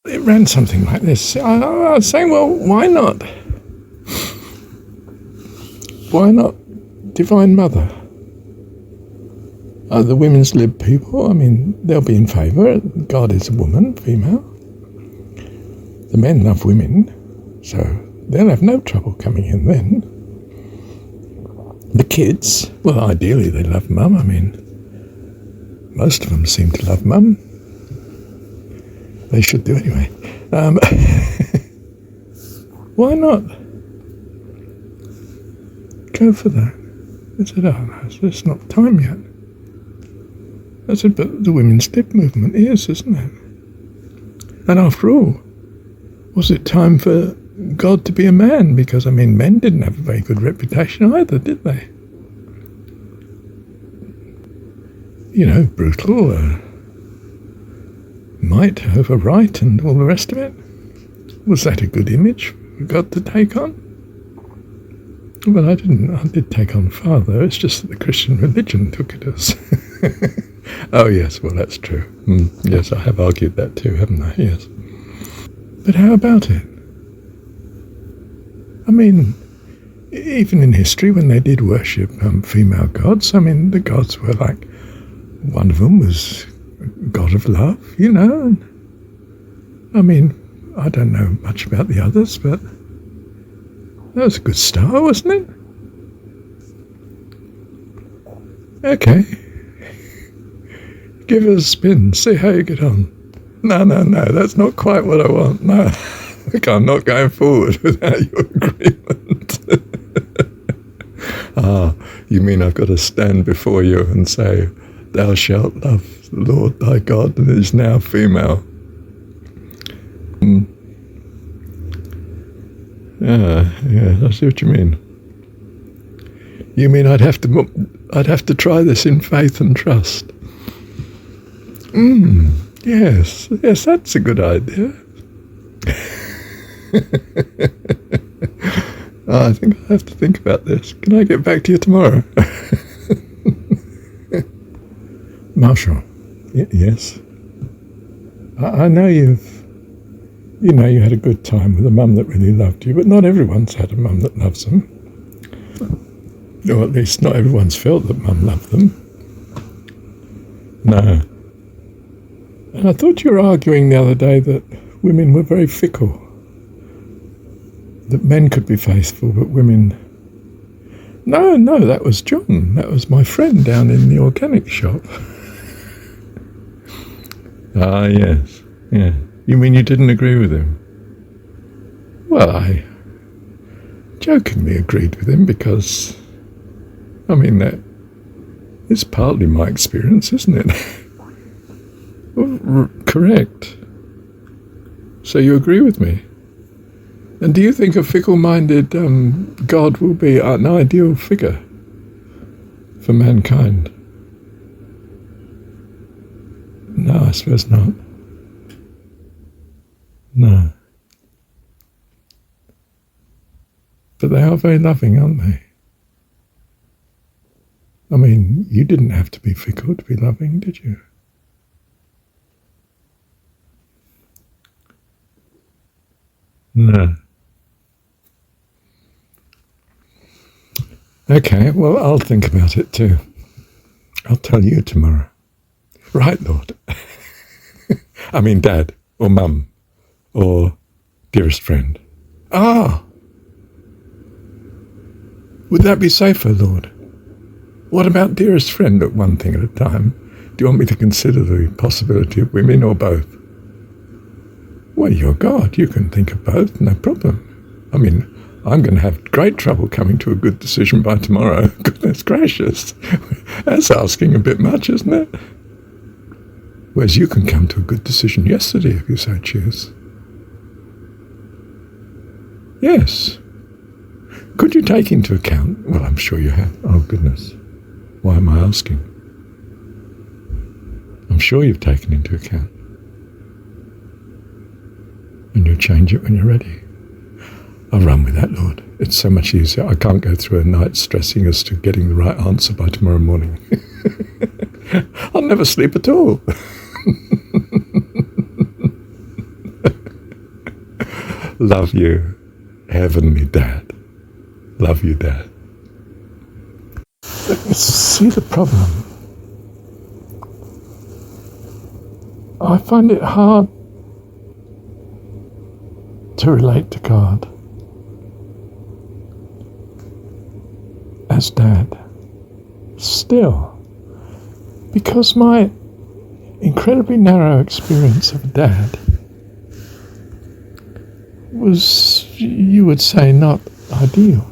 It ran something like this. I was saying, well, why not? Why not Divine Mother? The women's lib people, I mean, they'll be in favour. God is a woman, female. The men love women, so they'll have no trouble coming in then. The kids, well, ideally they love Mum. I mean, most of them seem to love Mum. They should do anyway. Why not go for that? I said, oh no, it's not time yet. I said, but the women's lib movement is, isn't it? And after all, was it time for God to be a man? Because, I mean, men didn't have a very good reputation either, did they? You know, brutal, might over right and all the rest of it. Was that a good image for God to take on? Well, I did take on far, though. It's just that the Christian religion took it as... Oh, yes, well, that's true. Yes, I have argued that too, haven't I? Yes. But how about it? I mean, even in history, when they did worship female gods, I mean, the gods were like... One of them was God of love, you know. I mean, I don't know much about the others, but that was a good start, wasn't it? Okay. Give it a spin, see how you get on. No, that's not quite what I want. No, look, I'm not going forward without your agreement. You mean I've got to stand before you and say, thou shalt love the Lord thy God, and is now female. Yeah, I see what you mean. You mean I'd have to try this in faith and trust? Yes, that's a good idea. I think I'll have to think about this. Can I get back to you tomorrow? Marshall, yes? I know you had a good time with a mum that really loved you, but not everyone's had a mum that loves them. Or at least not everyone's felt that mum loved them. No. And I thought you were arguing the other day that women were very fickle. That men could be faithful, but women... No, that was John. That was my friend down in the organic shop. Yes. Yeah. You mean you didn't agree with him? Well, I jokingly agreed with him because, I mean, that is partly my experience, isn't it? Well, correct. So you agree with me? And do you think a fickle-minded God will be an ideal figure for mankind? No, I suppose not. No. But they are very loving, aren't they? I mean, you didn't have to be fickle to be loving, did you? No. Okay, well, I'll think about it too. I'll tell you tomorrow. Right, Lord. I mean, Dad, or Mum, or dearest friend. Would that be safer, Lord? What about dearest friend at one thing at a time? Do you want me to consider the possibility of women or both? Well, you're God. You can think of both, no problem. I mean, I'm going to have great trouble coming to a good decision by tomorrow. Goodness gracious. That's asking a bit much, isn't it? Whereas you can come to a good decision yesterday if you so choose. Yes. Could you take into account... Well, I'm sure you have. Oh, goodness. Why am I asking? I'm sure you've taken into account. And you'll change it when you're ready. I'll run with that, Lord. It's so much easier. I can't go through a night stressing as to getting the right answer by tomorrow morning. I'll never sleep at all. Love you, Heavenly Dad. Love you, Dad. See the problem? I find it hard to relate to God as Dad. Still, because my incredibly narrow experience of a dad was, you would say, not ideal.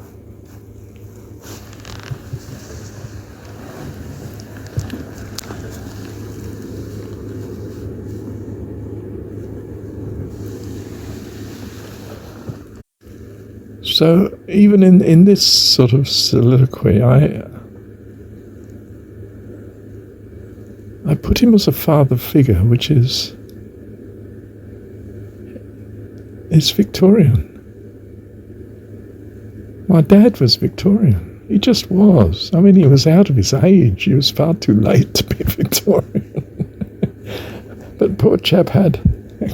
So even in this sort of soliloquy, I put him as a father figure, which is Victorian. My dad was Victorian. He just was. I mean, he was out of his age. He was far too late to be Victorian. But poor chap had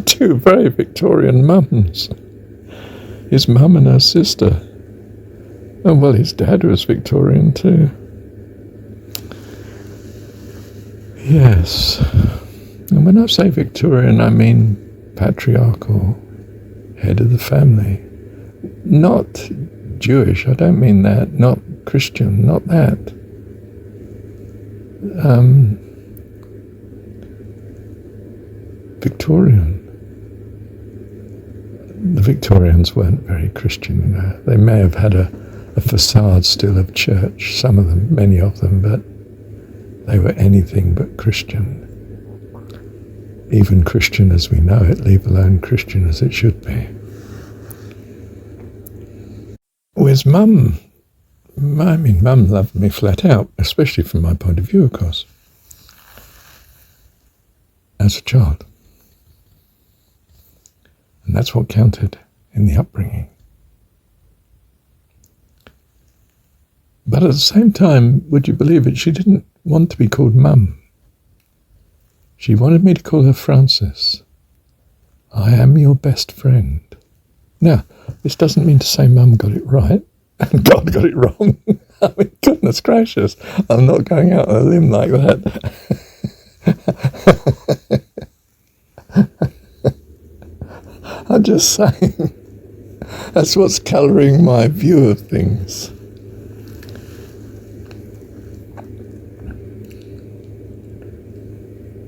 two very Victorian mums. His mum and her sister. And well, his dad was Victorian too. Yes. And when I say Victorian, I mean patriarchal, head of the family. Not Jewish, I don't mean that. Not Christian, not that. Victorian. The Victorians weren't very Christian, you know. They may have had a facade still of church, some of them, many of them, but they were anything but Christian. Even Christian as we know it, leave alone Christian as it should be. Whereas Mum loved me flat out, especially from my point of view, of course, as a child. And that's what counted in the upbringing. But at the same time, would you believe it, she didn't want to be called Mum. She wanted me to call her Frances. I am your best friend. Now, this doesn't mean to say Mum got it right and God got it wrong. I mean, goodness gracious, I'm not going out on a limb like that. I'm just saying, that's what's colouring my view of things.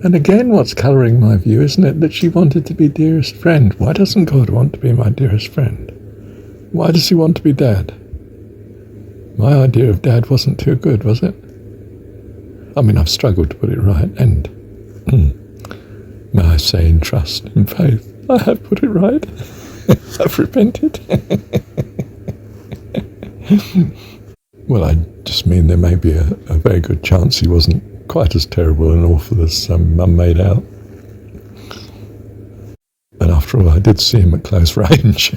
And again, what's colouring my view, isn't it, that she wanted to be dearest friend? Why doesn't God want to be my dearest friend? Why does he want to be Dad? My idea of Dad wasn't too good, was it? I mean, I've struggled to put it right, and may I say in trust, in faith, I have put it right. I've repented. Well, I just mean there may be a very good chance he wasn't quite as terrible and awful as Mum made out. And after all, I did see him at close range.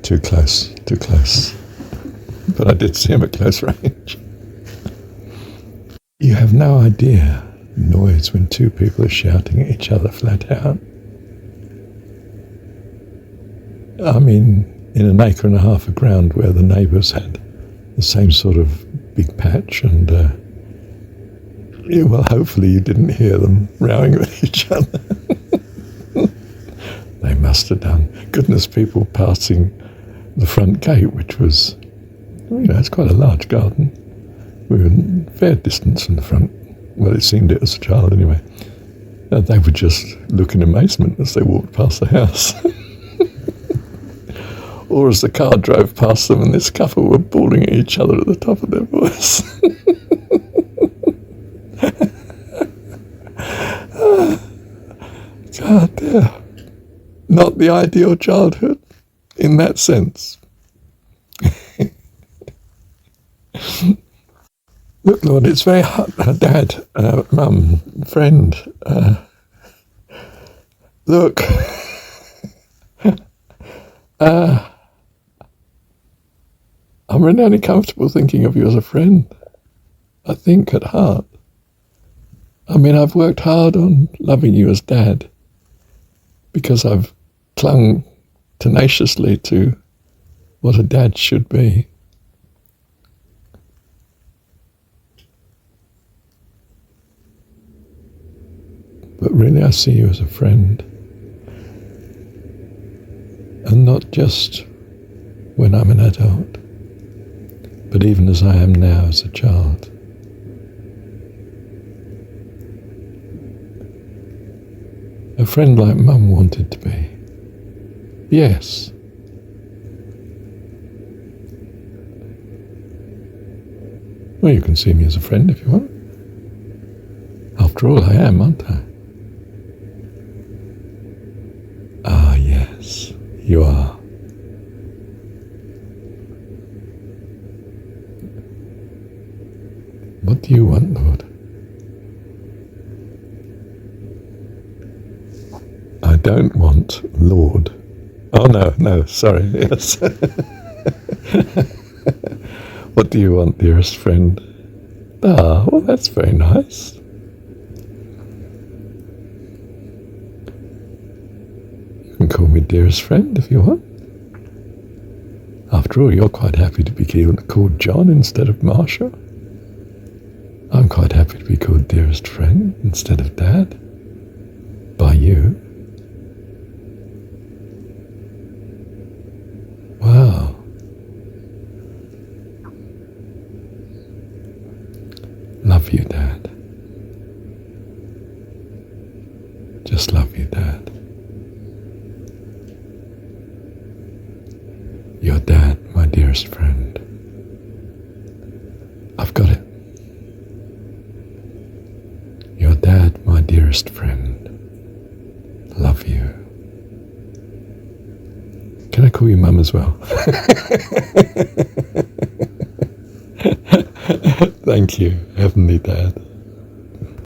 Too close. But I did see him at close range. You have no idea the noise when two people are shouting at each other flat out. I mean, in an acre and a half of ground where the neighbours had the same sort of big patch, and well, hopefully you didn't hear them rowing with each other. They must have done. Goodness, people passing the front gate, which was, it's quite a large garden. We were a fair distance from the front. Well, it seemed it as a child anyway. They would just look in amazement as they walked past the house. Or as the car drove past them and this couple were bawling at each other at the top of their voice. God, dear. Not the ideal childhood in that sense. Look, Lord, it's very hard. Dad, Mum, friend, look. I'm really only comfortable thinking of you as a friend, I think, at heart. I mean, I've worked hard on loving you as Dad, because I've clung tenaciously to what a dad should be. But really I see you as a friend. And not just when I'm an adult, but even as I am now as a child. A friend like Mum wanted to be. Yes. Well, you can see me as a friend if you want. After all, I am, aren't I? Ah, yes, you are. What do you want, Lord? I don't want Lord. Oh, no, sorry, yes. What do you want, dearest friend? Ah, well, that's very nice. You can call me dearest friend if you want. After all, you're quite happy to be called John instead of Marsha. I'm quite happy to be called dearest friend instead of Dad. By you. Wow. Love you, Dad. Just love you, Dad. Your dad, my dearest friend. I've got it. Your dad, my dearest friend. Love you. Can I call you Mum as well? Thank you, Heavenly Dad.